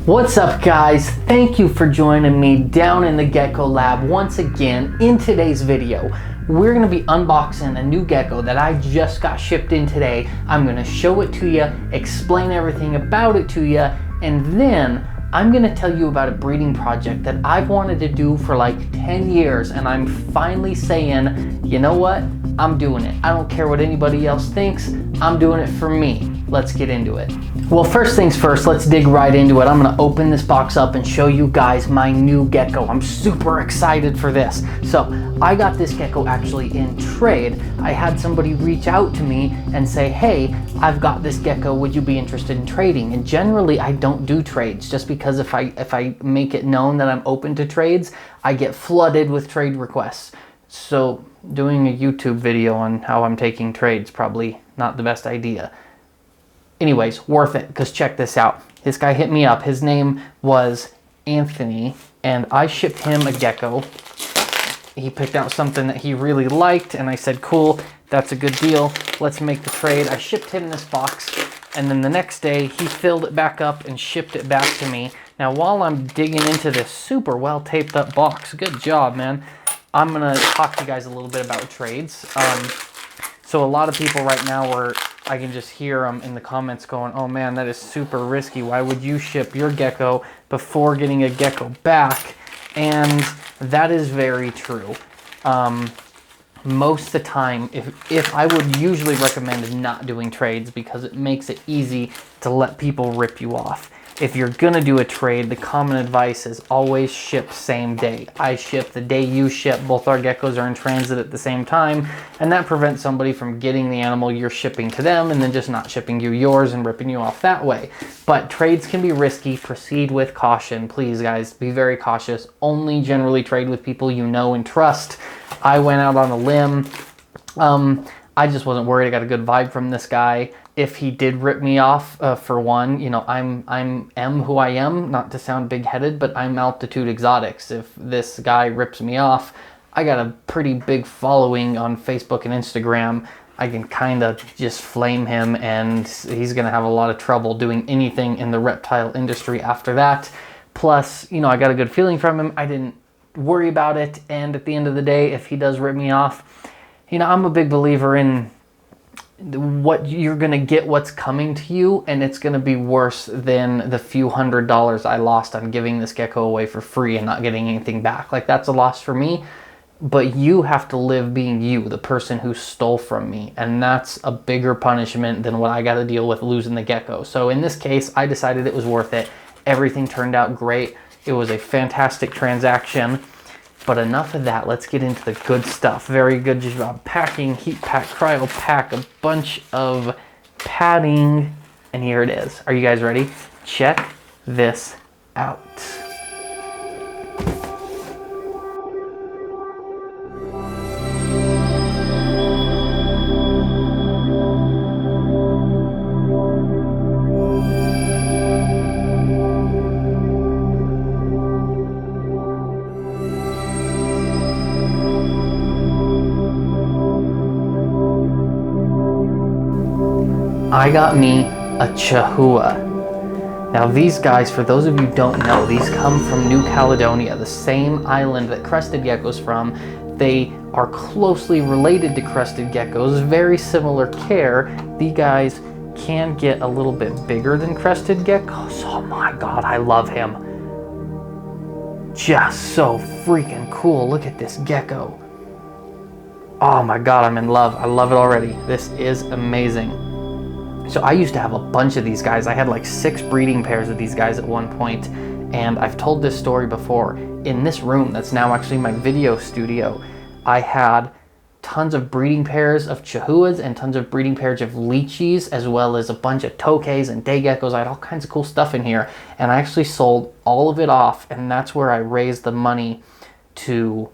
What's up guys? Thank you for joining me down in the Gekko lab once again. In today's video, we're going to be unboxing a new Gekko that I just got shipped in today. I'm going to show it to you, explain everything about it to you, and then I'm going to tell you about a breeding project that I've wanted to do for like 10 years, and I'm finally saying, you know what? I'm doing it. I don't care what anybody else thinks. I'm doing it for me. Let's get into it. Well, first things first, let's dig right into it. I'm gonna open this box up and show you guys my new Gekko. I'm super excited for this. So I got this Gekko actually in trade. I had somebody reach out to me and say, hey, I've got this Gekko, would you be interested in trading? And generally I don't do trades, just because if I make it known that I'm open to trades, I get flooded with trade requests. So doing a YouTube video on how I'm taking trades, probably not the best idea. Anyways, worth it, because check this out. This guy hit me up. His name was Anthony, and I shipped him a Gekko. He picked out something that he really liked, and I said, cool, that's a good deal. Let's make the trade. I shipped him this box, and then the next day, he filled it back up and shipped it back to me. Now, while I'm digging into this super well taped up box, good job, man, I'm gonna talk to you guys a little bit about trades. So a lot of people right now I can just hear them in the comments going, oh man, that is super risky. Why would you ship your Gekko before getting a Gekko back? And that is very true. Most of the time, if I would usually recommend not doing trades, because it makes it easy to let people rip you off. If you're gonna do a trade, the common advice is always ship same day. I ship the day you ship. Both our Gekkos are in transit at the same time, and that prevents somebody from getting the animal you're shipping to them and then just not shipping you yours and ripping you off that way. But trades can be risky. Proceed with caution. Please guys, be very cautious. Only generally trade with people you know and trust. I went out on a limb. I just wasn't worried. I got a good vibe from this guy. If he did rip me off, for one, you know, I'm who I am, not to sound big-headed, but I'm Altitude Exotics. If this guy rips me off, I got a pretty big following on Facebook and Instagram. I can kind of just flame him, and he's going to have a lot of trouble doing anything in the reptile industry after that. Plus, you know, I got a good feeling from him. I didn't worry about it, and at the end of the day, if he does rip me off, you know, I'm a big believer in what you're gonna get, what's coming to you, and it's gonna be worse than the few $100s I lost on giving this Gekko away for free and not getting anything back. Like, that's a loss for me, but you have to live being you, the person who stole from me, and that's a bigger punishment than what I got to deal with losing the Gekko. So in this case, I decided it was worth it. Everything turned out great. It was a fantastic transaction. But enough of that, let's get into the good stuff. Very good job packing, heat pack, cryo pack, a bunch of padding, and here it is. Are you guys ready? Check this out. I got me a Chihuahua. Now these guys, for those of you who don't know, these come from New Caledonia, the same island that crested geckos from. They are closely related to crested geckos, very similar care. These guys can get a little bit bigger than crested geckos. Oh my God, I love him. Just so freaking cool. Look at this Gekko. Oh my God, I'm in love. I love it already. This is amazing. So I used to have a bunch of these guys. I had like 6 breeding pairs of these guys at one point, and I've told this story before. In this room, that's now actually my video studio, I had tons of breeding pairs of Chihuahuas and tons of breeding pairs of Lychees, as well as a bunch of Tokays and day geckos. I had all kinds of cool stuff in here, and I actually sold all of it off, and that's where I raised the money to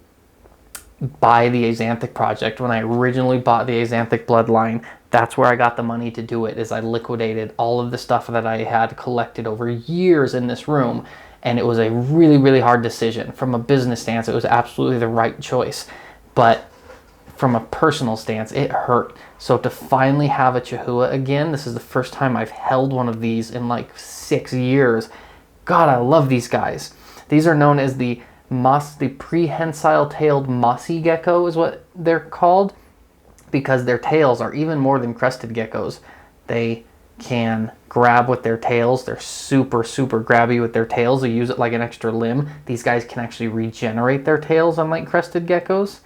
buy the Axanthic project. When I originally bought the Axanthic bloodline, that's where I got the money to do it, is I liquidated all of the stuff that I had collected over years in this room, and it was a really, really hard decision. From a business stance, it was absolutely the right choice, but from a personal stance, it hurt. So to finally have a Chihuahua again, this is the first time I've held one of these in like 6 years. God, I love these guys. These are known as the prehensile-tailed mossy gecko is what they're called, because their tails are even more than crested geckos. They can grab with their tails. They're super, super grabby with their tails. They use it like an extra limb. These guys can actually regenerate their tails, unlike crested geckos.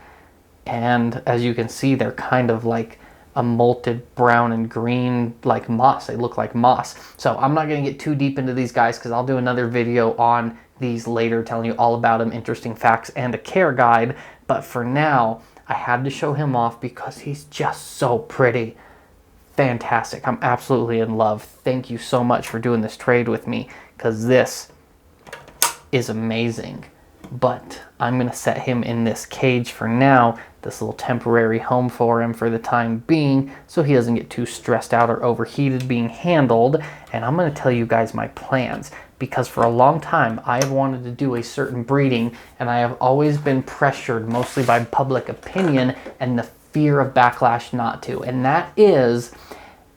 And as you can see, they're kind of like a molted brown and green like moss. They look like moss. So I'm not going to get too deep into these guys because I'll do another video on these later telling you all about them, interesting facts, and a care guide. But for now, I had to show him off because he's just so pretty. Fantastic. I'm absolutely in love. Thank you so much for doing this trade with me, because this is amazing. But I'm going to set him in this cage for now, this little temporary home for him for the time being, so he doesn't get too stressed out or overheated being handled. And I'm going to tell you guys my plans, because for a long time I have wanted to do a certain breeding, and I have always been pressured mostly by public opinion and the fear of backlash not to, and that is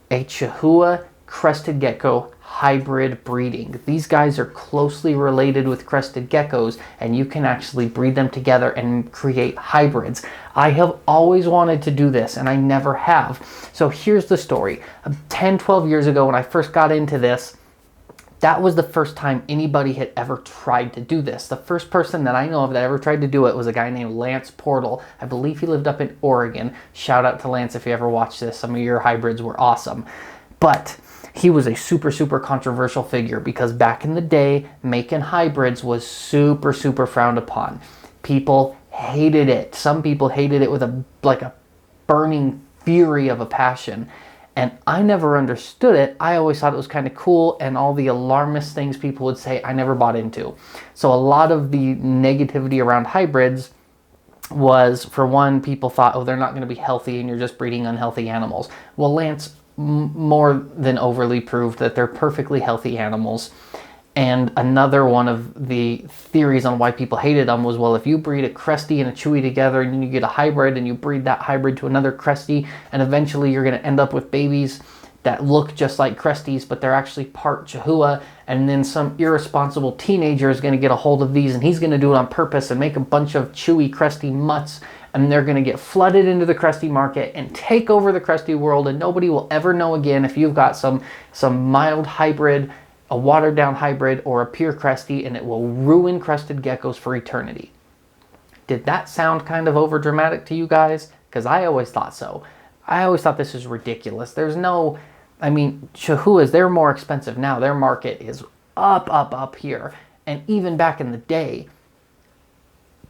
a Chihuahua crested gecko hybrid breeding. These guys are closely related with crested geckos, and you can actually breed them together and create hybrids. I have always wanted to do this, and I never have. So here's the story. 10, 12 years ago when I first got into this, that was the first time anybody had ever tried to do this. The first person that I know of that ever tried to do it was a guy named Lance Portal. I believe he lived up in Oregon. Shout out to Lance if you ever watched this. Some of your hybrids were awesome. But he was a super, super controversial figure because back in the day, making hybrids was super, super frowned upon. People hated it. Some people hated it with a burning fury of a passion. And I never understood it. I always thought it was kind of cool, and all the alarmist things people would say, I never bought into. So a lot of the negativity around hybrids was, for one, people thought, oh, they're not going to be healthy and you're just breeding unhealthy animals. Well, Lance more than overly proved that they're perfectly healthy animals. And another one of the theories on why people hated them was, well, if you breed a Cresty and a Chewy together and then you get a hybrid and you breed that hybrid to another Cresty, and eventually you're going to end up with babies that look just like Cresties, but they're actually part Chihuahua, and then some irresponsible teenager is going to get a hold of these and he's going to do it on purpose and make a bunch of Chewy Cresty mutts, and they're going to get flooded into the Cresty market and take over the Cresty world, and nobody will ever know again if you've got some mild hybrid, a watered down hybrid, or a pure Cresty, and it will ruin crested geckos for eternity. Did that sound kind of over dramatic to you guys? Because I always thought so. I always thought this was ridiculous. There's no, I mean, Chihuahuas, they're more expensive now. Their market is up here. And even back in the day,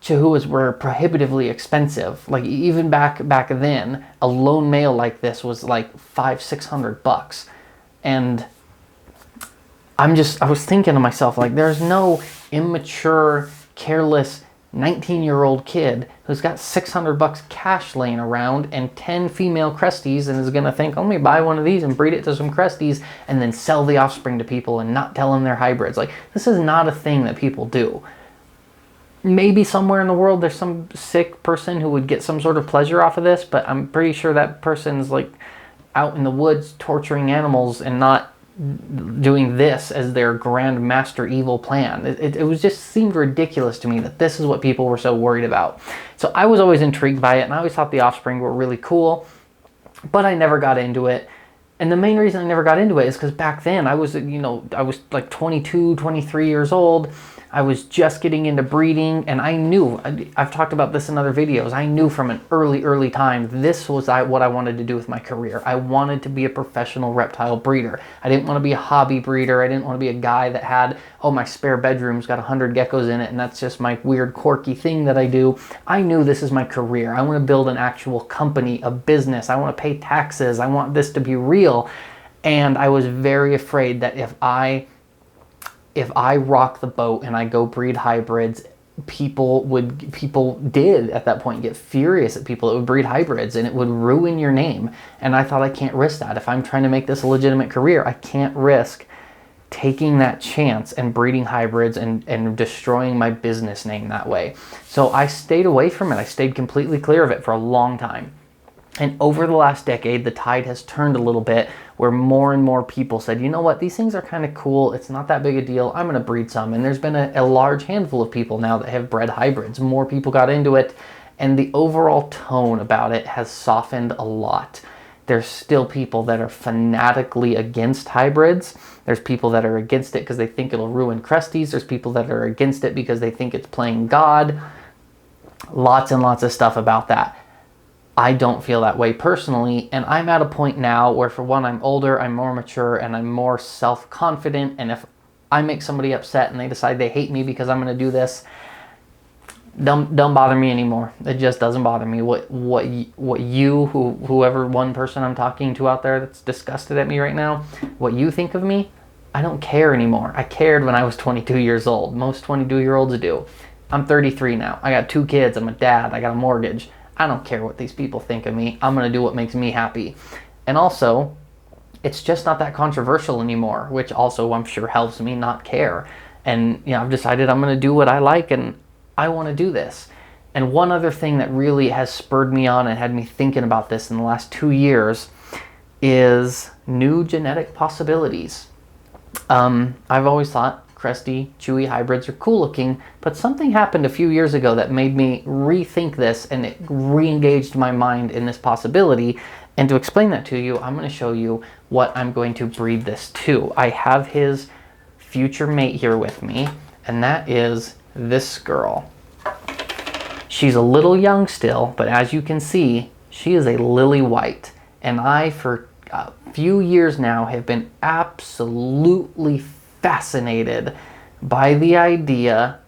Chihuahuas were prohibitively expensive. Like even back then, a lone male like this was like $500-600. And I was thinking to myself, like, there's no immature, careless 19-year-old kid who's got $600 cash laying around and 10 female Cresties and is going to think, oh, let me buy one of these and breed it to some Cresties and then sell the offspring to people and not tell them they're hybrids. Like, this is not a thing that people do. Maybe somewhere in the world there's some sick person who would get some sort of pleasure off of this, but I'm pretty sure that person's like out in the woods torturing animals and not doing this as their grand master evil plan. It was just seemed ridiculous to me that this is what people were so worried about. So I was always intrigued by it, and I always thought the offspring were really cool, but I never got into it. And the main reason I never got into it is because back then I was, I was like 22, 23 years old. I was just getting into breeding, and I knew, I've talked about this in other videos, I knew from an early time this was what I wanted to do with my career. I wanted to be a professional reptile breeder. I didn't want to be a hobby breeder. I didn't want to be a guy that had, oh, my spare bedroom's got 100 geckos in it and that's just my weird quirky thing that I do. I knew this is my career. I want to build an actual company, a business. I want to pay taxes. I want this to be real. And I was very afraid that if I rock the boat and I go breed hybrids, people did at that point get furious at people that would breed hybrids, and it would ruin your name. And I thought, I can't risk that. If I'm trying to make this a legitimate career, I can't risk taking that chance and breeding hybrids and destroying my business name that way. So I stayed away from it. I stayed completely clear of it for a long time. And over the last decade, the tide has turned a little bit where more and more people said, you know what, these things are kind of cool. It's not that big a deal. I'm going to breed some. And there's been a large handful of people now that have bred hybrids. More people got into it, and the overall tone about it has softened a lot. There's still people that are fanatically against hybrids. There's people that are against it because they think it'll ruin cresties. There's people that are against it because they think it's playing God. Lots and lots of stuff about that. I don't feel that way personally, and I'm at a point now where, for one, I'm older, I'm more mature, and I'm more self-confident, and if I make somebody upset and they decide they hate me because I'm going to do this, don't bother me anymore. It just doesn't bother me. Whoever one person I'm talking to out there that's disgusted at me right now, what you think of me, I don't care anymore. I cared when I was 22 years old. Most 22-year-olds do. I'm 33 now. I got 2 kids. I'm a dad. I got a mortgage. I don't care what these people think of me. I'm going to do what makes me happy. And also, it's just not that controversial anymore, which also I'm sure helps me not care. And, you know, I've decided I'm going to do what I like, and I want to do this. And one other thing that really has spurred me on and had me thinking about this in the last 2 years is new genetic possibilities. I've always thought cresty, chewy hybrids are cool looking, but something happened a few years ago that made me rethink this, and it re-engaged my mind in this possibility. And to explain that to you, I'm going to show you what I'm going to breed this to. I have his future mate here with me, and that is this girl. She's a little young still, but as you can see, she is a lily white. And I, for a few years now, have been absolutely fascinated by the idea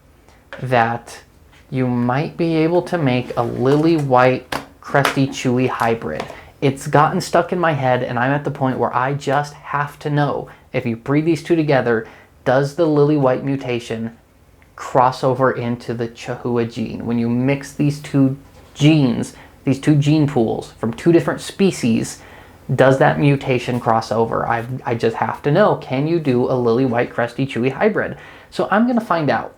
that you might be able to make a lily white cresty chewy hybrid. It's gotten stuck in my head, and I'm at the point where I just have to know, if you breed these two together, does the lily white mutation cross over into the Chihuahua gene? When you mix these two genes, these two gene pools from 2 different species, does that mutation cross over? I just have to know, can you do a lily white cresty chewy hybrid? So I'm going to find out.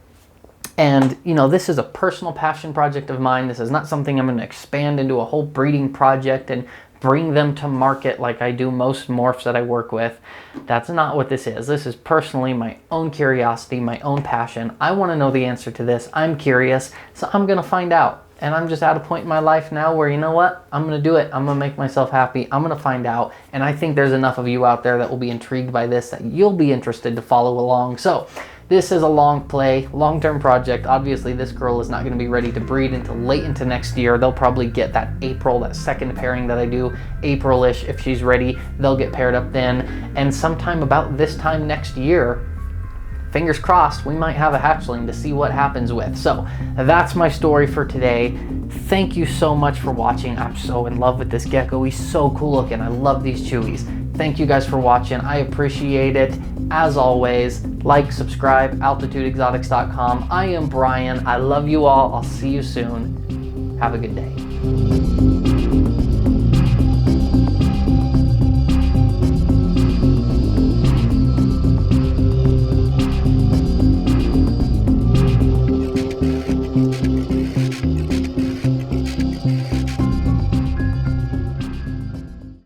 And, you know, this is a personal passion project of mine. This is not something I'm going to expand into a whole breeding project and bring them to market like I do most morphs that I work with. That's not what this is. This is personally my own curiosity, my own passion. I want to know the answer to this. I'm curious, so I'm going to find out. And I'm just at a point in my life now where, you know what, I'm going to do it. I'm going to make myself happy. I'm going to find out. And I think there's enough of you out there that will be intrigued by this that you'll be interested to follow along. So this is a long play, long-term project. Obviously, this girl is not going to be ready to breed until late into next year. They'll probably get that April, that second pairing that I do, April-ish. If she's ready, they'll get paired up then. And sometime about this time next year, fingers crossed, we might have a hatchling to see what happens with. So that's my story for today. Thank you so much for watching. I'm so in love with this gecko. He's so cool looking. I love these chewies. Thank you guys for watching. I appreciate it. As always, like, subscribe, altitudeexotics.com. I am Brian. I love you all. I'll see you soon. Have a good day.